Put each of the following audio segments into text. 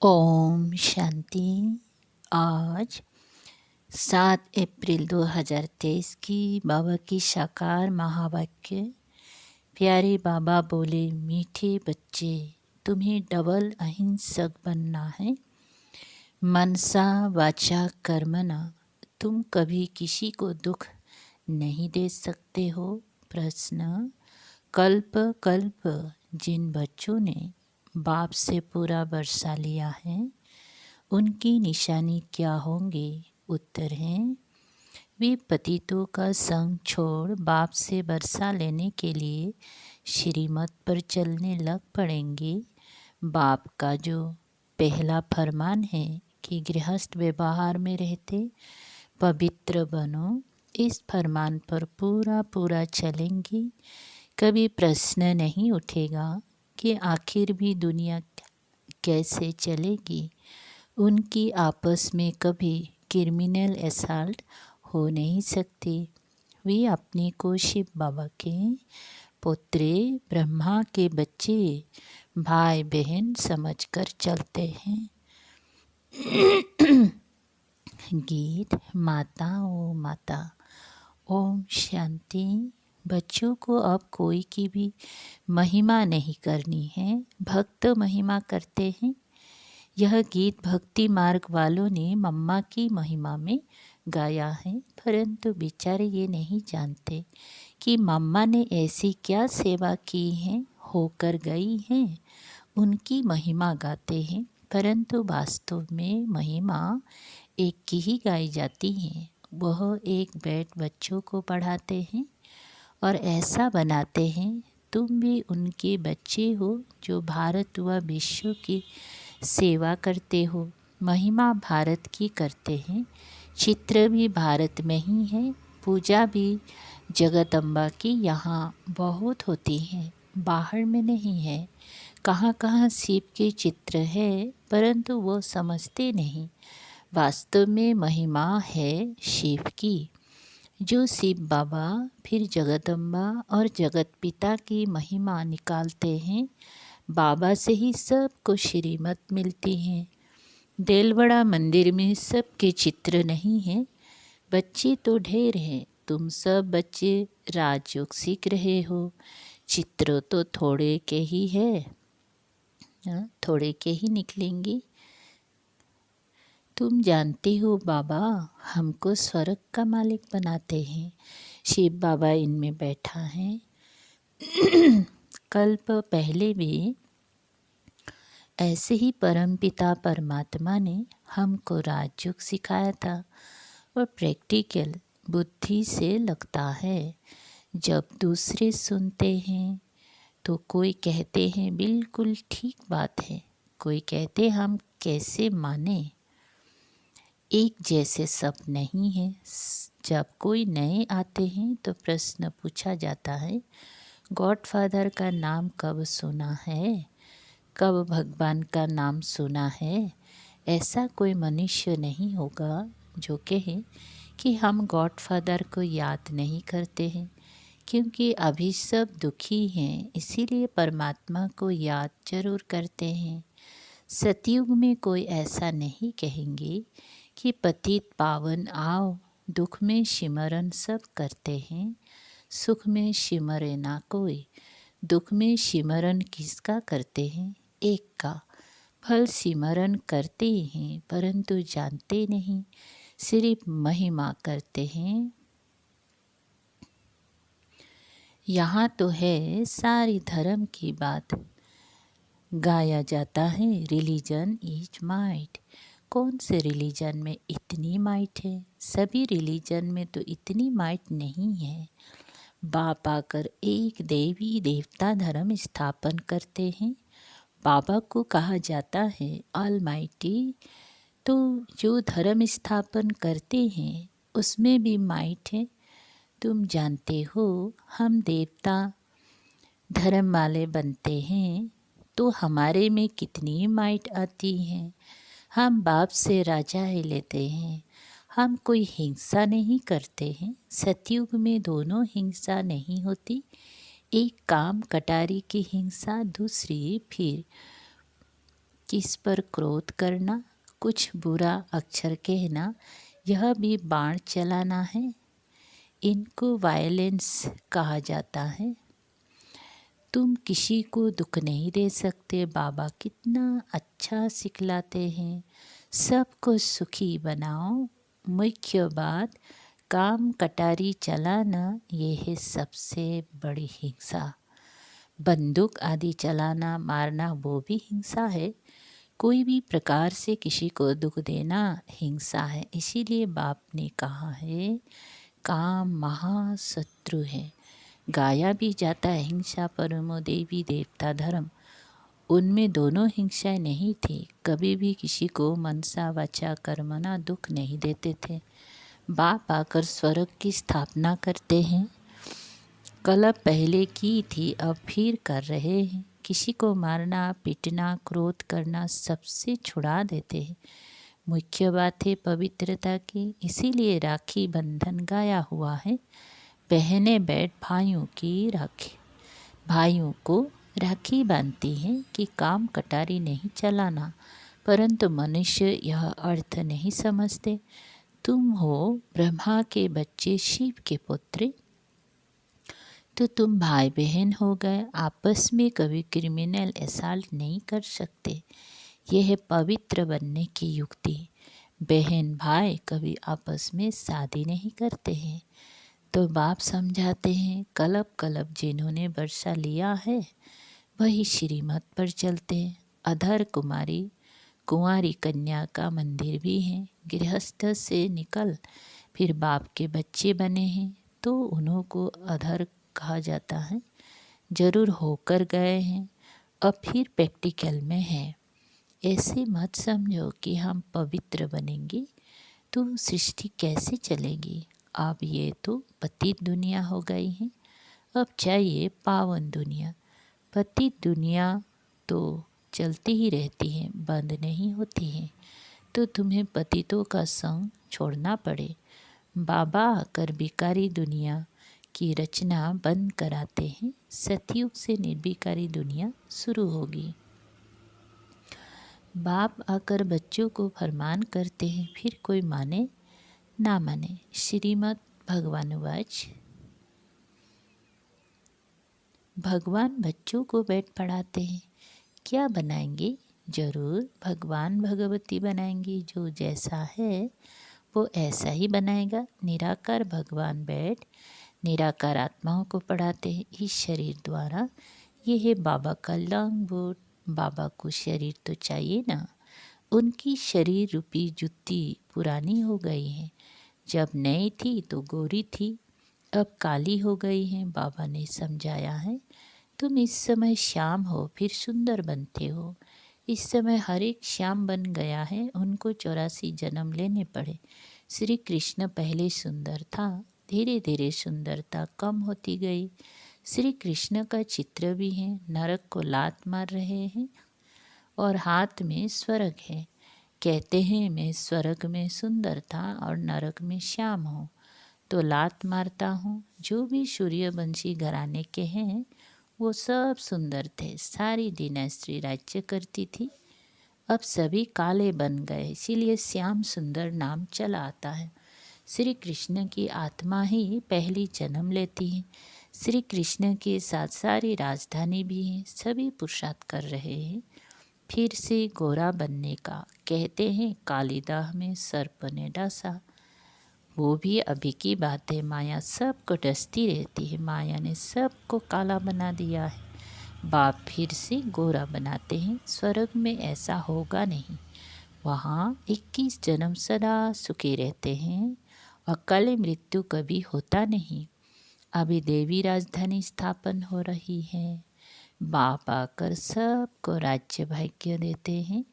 ओम शांति। आज 7 अप्रैल 2023 की बाबा की साकार महावाक्य। प्यारे बाबा बोले, मीठे बच्चे, तुम्हें डबल अहिंसक बनना है। मनसा वाचा कर्मणा, तुम कभी किसी को दुख नहीं दे सकते हो। प्रश्न, कल्प कल्प जिन बच्चों ने बाप से पूरा वर्षा लिया है उनकी निशानी क्या होंगे? उत्तर है, वे पतितों का संग छोड़ बाप से वर्षा लेने के लिए श्रीमत पर चलने लग पड़ेंगे। बाप का जो पहला फरमान है कि गृहस्थ व्यवहार में रहते पवित्र बनो, इस फरमान पर पूरा पूरा चलेंगी। कभी प्रश्न नहीं उठेगा कि आखिर भी दुनिया कैसे चलेगी। उनकी आपस में कभी क्रिमिनल असॉल्ट हो नहीं सकती। वे अपने को शिव बाबा के पुत्रे, ब्रह्मा के बच्चे, भाई बहन समझकर चलते हैं। गीत माता ओ माता। ओम शांति। बच्चों को अब कोई की भी महिमा नहीं करनी है, भक्त महिमा करते हैं। यह गीत भक्ति मार्ग वालों ने मम्मा की महिमा में गाया है, परंतु बेचारे ये नहीं जानते कि मम्मा ने ऐसी क्या सेवा की है, होकर गई हैं। उनकी महिमा गाते हैं, परंतु वास्तव में महिमा एक की ही गाई जाती है। वह एक बैठ बच्चों को पढ़ाते हैं और ऐसा बनाते हैं तुम भी उनके बच्चे हो जो भारत व विश्व की सेवा करते हो। महिमा भारत की करते हैं, चित्र भी भारत में ही है, पूजा भी जगदम्बा की यहाँ बहुत होती है, बाहर में नहीं है। कहाँ कहाँ शिव के चित्र है, परंतु वो समझते नहीं। वास्तव में महिमा है शिव की। जो शिव बाबा फिर जगदम्बा और जगत पिता की महिमा निकालते हैं, बाबा से ही सबको श्रीमत मिलती है। देलवड़ा मंदिर में सबके चित्र नहीं हैं, बच्चे तो ढेर हैं। तुम सब बच्चे राजयोग सीख रहे हो, चित्र तो थोड़े के ही है, थोड़े के ही निकलेंगे। तुम जानते हो बाबा हमको स्वर्ग का मालिक बनाते हैं। शिव बाबा इनमें बैठा है। कल्प पहले भी ऐसे ही परमपिता परमात्मा ने हमको राजयोग सिखाया था और प्रैक्टिकल बुद्धि से लगता है। जब दूसरे सुनते हैं तो कोई कहते हैं बिल्कुल ठीक बात है, कोई कहते हम कैसे माने। एक जैसे सब नहीं है। जब कोई नए आते हैं तो प्रश्न पूछा जाता है, गॉडफादर का नाम कब सुना है, कब भगवान का नाम सुना है। ऐसा कोई मनुष्य नहीं होगा जो कहे कि हम गॉडफादर को याद नहीं करते हैं, क्योंकि अभी सब दुखी हैं, इसीलिए परमात्मा को याद जरूर करते हैं। सतयुग में कोई ऐसा नहीं कहेंगे कि पतित पावन आओ, दुख में सिमरन सब करते हैं, सुख में सिमरे ना कोई। दुख में सिमरन किसका करते हैं? एक का। फल सिमरन करते हैं परंतु जानते नहीं, सिर्फ महिमा करते हैं। यहाँ तो है सारी धर्म की बात। गाया जाता है रिलीजन इज माइट। कौन से रिलीजन में इतनी माइट है? सभी रिलीजन में तो इतनी माइट नहीं है। बाप आकर एक देवी देवता धर्म स्थापन करते हैं। बाबा को कहा जाता है ऑलमाइटी। तो जो धर्म स्थापन करते हैं उसमें भी माइट है। तुम जानते हो हम देवता धर्म वाले बनते हैं तो हमारे में कितनी माइट आती है। हम बाप से राजा ही लेते हैं, हम कोई हिंसा नहीं करते हैं। सतयुग में दोनों हिंसा नहीं होती, एक काम कटारी की हिंसा, दूसरी फिर किस पर क्रोध करना, कुछ बुरा अक्षर कहना, यह भी बाण चलाना है। इनको वायलेंस कहा जाता है। तुम किसी को दुख नहीं दे सकते। बाबा कितना अच्छा सिखलाते हैं, सबको सुखी बनाओ। मुख्य बात काम कटारी चलाना, ये है सबसे बड़ी हिंसा। बंदूक आदि चलाना मारना वो भी हिंसा है। कोई भी प्रकार से किसी को दुख देना हिंसा है। इसीलिए बाप ने कहा है काम महाशत्रु है। गाया भी जाता है हिंसा परमो देवी देवता धर्म। उनमें दोनों हिंसाएं नहीं थी। कभी भी किसी को मनसा वाचा कर्मणा दुख नहीं देते थे। बाप आकर स्वर्ग की स्थापना करते हैं। कल पहले की थी, अब फिर कर रहे हैं। किसी को मारना पीटना क्रोध करना सबसे छुड़ा देते हैं। मुख्य बात है पवित्रता की। इसीलिए राखी बंधन गाया हुआ है। बहनें बैठ भाइयों की राखी, भाइयों को राखी बांधती हैं कि काम कटारी नहीं चलाना। परंतु मनुष्य यह अर्थ नहीं समझते। तुम हो ब्रह्मा के बच्चे, शिव के पुत्र, तो तुम भाई बहन हो गए। आपस में कभी क्रिमिनल असॉल्ट नहीं कर सकते। यह है पवित्र बनने की युक्ति। बहन भाई कभी आपस में शादी नहीं करते हैं। तो बाप समझाते हैं कलब कलब जिन्होंने वर्षा लिया है वही श्रीमत पर चलते हैं। अधर कुंवारी कन्या का मंदिर भी है। गृहस्थ से निकल फिर बाप के बच्चे बने हैं तो उन्हों को अधर कहा जाता है। जरूर होकर गए हैं, अब फिर प्रैक्टिकल में है। ऐसे मत समझो कि हम पवित्र बनेंगे तो सृष्टि कैसे चलेगी। अब ये तो पतित दुनिया हो गई है, अब चाहिए पावन दुनिया। पतित दुनिया तो चलती ही रहती है, बंद नहीं होती है। तो तुम्हें पतितों का संग छोड़ना पड़े। बाबा आकर बिकारी दुनिया की रचना बंद कराते हैं। सतयुग से निर्विकारी दुनिया शुरू होगी। बाप आकर बच्चों को फरमान करते हैं, फिर कोई माने ना माने। श्रीमद् भगवानुवाच। भगवान बच्चों को बैठ पढ़ाते हैं, क्या बनाएंगे? जरूर भगवान भगवती बनाएंगी। जो जैसा है वो ऐसा ही बनाएगा। निराकार भगवान बैठ निराकार आत्माओं को पढ़ाते हैं इस शरीर द्वारा। ये है बाबा का लॉन्ग बोर्ड। बाबा को शरीर तो चाहिए ना। उनकी शरीर रूपी जुत्ती पुरानी हो गई है। जब नई थी तो गोरी थी, अब काली हो गई है। बाबा ने समझाया है तुम इस समय श्याम हो फिर सुंदर बनते हो। इस समय हर एक श्याम बन गया है। उनको 84 जन्म लेने पड़े। श्री कृष्ण पहले सुंदर था, धीरे धीरे सुंदरता कम होती गई। श्री कृष्ण का चित्र भी है। नरक को लात मार रहे हैं और हाथ में स्वर्ग है। कहते हैं मैं स्वर्ग में सुंदर था और नरक में श्याम हूँ तो लात मारता हूँ। जो भी सूर्यवंशी घराने के हैं वो सब सुंदर थे। सारी डिनेस्टी राज्य करती थी। अब सभी काले बन गए, इसीलिए श्याम सुंदर नाम चला आता है। श्री कृष्ण की आत्मा ही पहली जन्म लेती है। श्री कृष्ण के साथ सारी राजधानी भी है। सभी पुरुषार्थ कर रहे हैं फिर से गोरा बनने का। कहते हैं कालिदाह में सर्प ने डांसा। वो भी अभी की बात है। माया सबको डसती रहती है। माया ने सबको काला बना दिया है। बाप फिर से गोरा बनाते हैं। स्वर्ग में ऐसा होगा नहीं। वहाँ 21 जन्म सदा सुखी रहते हैं। अकाल मृत्यु कभी होता नहीं। अभी देवी राजधानी स्थापन हो रही है। बाप आकर सबको राज्य भाग्य देते हैं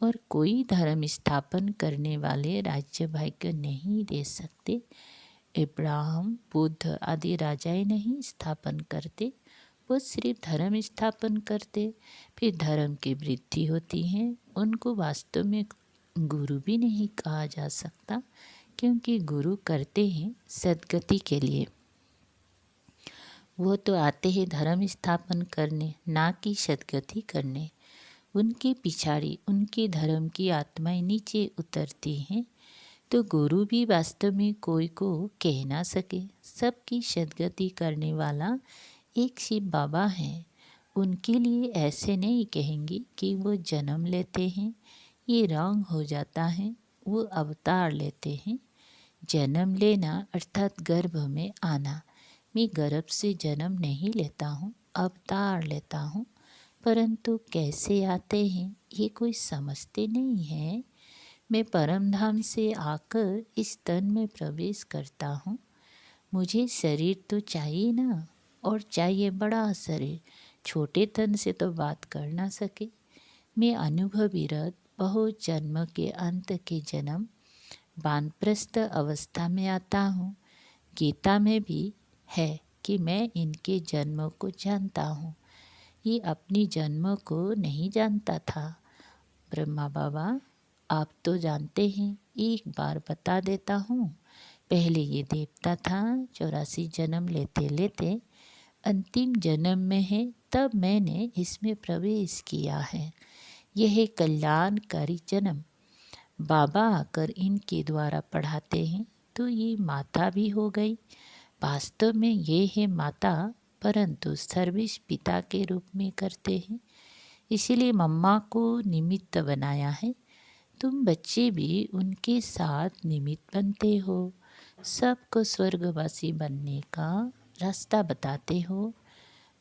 और कोई धर्म स्थापन करने वाले राज्य भाग्य नहीं दे सकते। इब्राहिम बुद्ध आदि राजाएं नहीं स्थापन करते, वो सिर्फ धर्म स्थापन करते। फिर धर्म की वृद्धि होती है। उनको वास्तव में गुरु भी नहीं कहा जा सकता, क्योंकि गुरु करते हैं सद्गति के लिए। वो तो आते हैं धर्म स्थापन करने, ना कि सद्गति करने। उनके पिछाड़ी उनके धर्म की आत्माएं नीचे उतरती हैं, तो गुरु भी वास्तव में कोई को कह ना सके। सबकी सद्गति करने वाला एक शिव बाबा हैं। उनके लिए ऐसे नहीं कहेंगे कि वो जन्म लेते हैं, ये रॉन्ग हो जाता है। वो अवतार लेते हैं। जन्म लेना अर्थात गर्भ में आना। मैं गर्भ से जन्म नहीं लेता हूँ, अवतार लेता हूँ। परंतु कैसे आते हैं ये कोई समझते नहीं है। मैं परम धाम से आकर इस तन में प्रवेश करता हूँ। मुझे शरीर तो चाहिए ना, और चाहिए बड़ा शरीर। छोटे तन से तो बात कर ना सके। मैं अनुभवी रथ बहुत जन्म के अंत के जन्म वानप्रस्थ अवस्था में आता हूँ। गीता में भी है कि मैं इनके जन्म को जानता हूँ। ये अपनी जन्म को नहीं जानता था। ब्रह्मा बाबा, आप तो जानते हैं, एक बार बता देता हूँ। पहले ये देवता था, 84 जन्म लेते लेते अंतिम जन्म में है, तब मैंने इसमें प्रवेश किया है। यह कल्याणकारी जन्म। बाबा आकर इनके द्वारा पढ़ाते हैं, तो ये माता भी हो गई। वास्तव में ये है माता, परंतु सर्विस पिता के रूप में करते हैं। इसीलिए मम्मा को निमित्त बनाया है। तुम बच्चे भी उनके साथ निमित्त बनते हो। सबको स्वर्गवासी बनने का रास्ता बताते हो।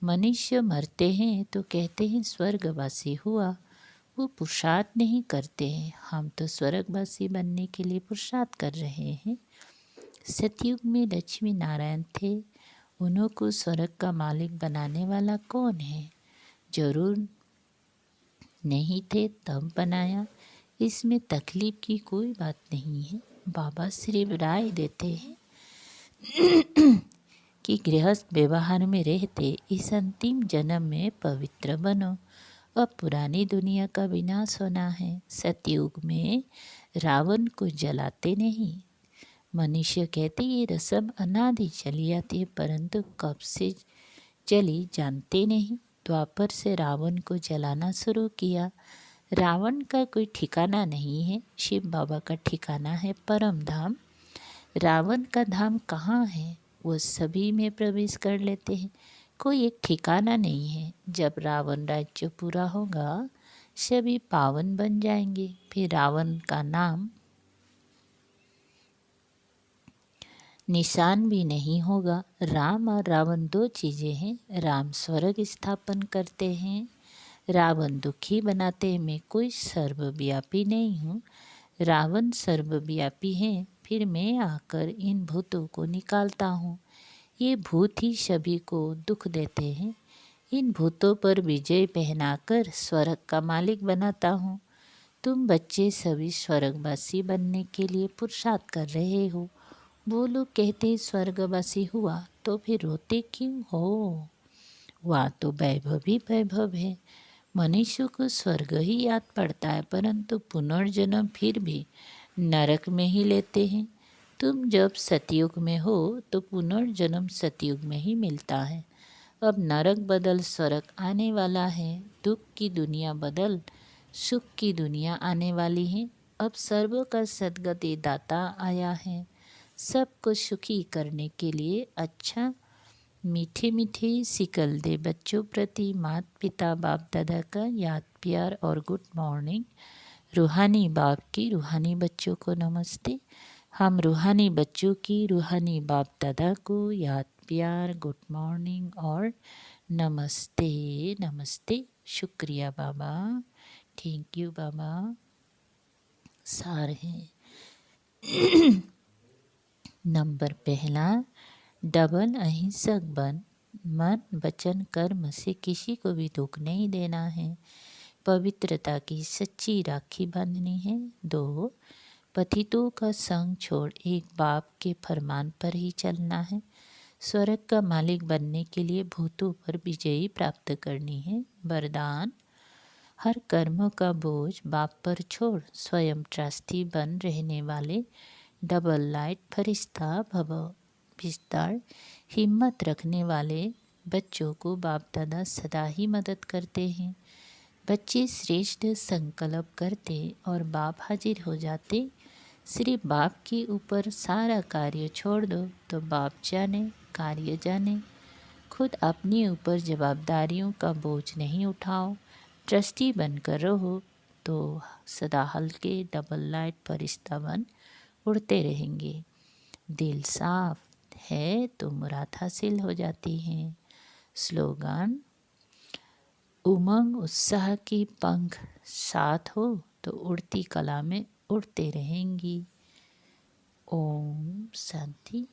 मनुष्य मरते हैं तो कहते हैं स्वर्गवासी हुआ। वो पुरुषार्थ नहीं करते हैं। हम तो स्वर्गवासी बनने के लिए पुरुषार्थ कर रहे हैं। सतयुग में लक्ष्मी नारायण थे। उन्हों को स्वर्ग का मालिक बनाने वाला कौन है? जरूर नहीं थे तब बनाया। इसमें तकलीफ की कोई बात नहीं है। बाबा सिर्फ राय देते हैं कि गृहस्थ व्यवहार में रहते इस अंतिम जन्म में पवित्र बनो। अब पुरानी दुनिया का विनाश होना है। सतयुग में रावण को जलाते नहीं। मनुष्य कहते ये रस्म अनादि चली आती है, परंतु कब से चली जानते नहीं। द्वापर से रावण को जलाना शुरू किया। रावण का कोई ठिकाना नहीं है। शिव बाबा का ठिकाना है परम धाम। रावण का धाम कहाँ है? वो सभी में प्रवेश कर लेते हैं। कोई एक ठिकाना नहीं है। जब रावण राज्य पूरा होगा, सभी पावन बन जाएंगे। फिर रावण का नाम निशान भी नहीं होगा। राम और रावण दो चीज़ें हैं। राम स्वर्ग स्थापन करते हैं, रावण दुखी बनाते हैं। मैं कोई सर्वव्यापी नहीं हूँ। रावण सर्वव्यापी है, फिर मैं आकर इन भूतों को निकालता हूँ। ये भूत ही सभी को दुख देते हैं। इन भूतों पर विजय पहनाकर स्वर्ग का मालिक बनाता हूँ। तुम बच्चे सभी स्वर्गवासी बनने के लिए पुरुषार्थ कर रहे हो। वो लोग कहते स्वर्गवासी हुआ, तो फिर रोते क्यों हो? वहाँ तो वैभव ही वैभव है। मनुष्य को स्वर्ग ही याद पड़ता है, परंतु पुनर्जन्म फिर भी नरक में ही लेते हैं। तुम जब सतयुग में हो तो पुनर्जन्म सतयुग में ही मिलता है। अब नरक बदल स्वर्ग आने वाला है। दुख की दुनिया बदल सुख की दुनिया आने वाली है। अब सर्व का सद्गति दाता आया है, सबको सुखी करने के लिए। अच्छा मीठे मीठे सिकल दे बच्चों प्रति माता पिता बाप दादा का याद प्यार और गुड मॉर्निंग। रूहानी बाप की रूहानी बच्चों को नमस्ते। हम रूहानी बच्चों की रूहानी बाप दादा को याद प्यार गुड मॉर्निंग और नमस्ते नमस्ते। शुक्रिया बाबा, थैंक यू बाबा। सार हैं। नंबर पहला, डबल अहिंसक बन। मन वचन कर्म से किसी को भी दुख नहीं देना है। पवित्रता की सच्ची राखी बांधनी है। 2, पतितों का संग छोड़ एक बाप के फरमान पर ही चलना है। स्वर्ग का मालिक बनने के लिए भूतों पर विजयी प्राप्त करनी है। वरदान, हर कर्म का बोझ बाप पर छोड़ स्वयं त्रास्ती बन रहने वाले डबल लाइट फरिश्ता भव। विस्तार, हिम्मत रखने वाले बच्चों को बाप दादा सदा ही मदद करते हैं। बच्चे श्रेष्ठ संकल्प करते और बाप हाजिर हो जाते। सिर्फ बाप के ऊपर सारा कार्य छोड़ दो तो बाप जाने कार्य जाने। खुद अपने ऊपर जवाबदारियों का बोझ नहीं उठाओ, ट्रस्टी बनकर रहो तो सदा हल्के डबल लाइट फरिश्ता बन उड़ते रहेंगे। दिल साफ है तो मुराद हासिल हो जाती हैं। स्लोगन: उमंग उत्साह की पंख साथ हो तो उड़ती कला में उड़ते रहेंगी। ओम शांति।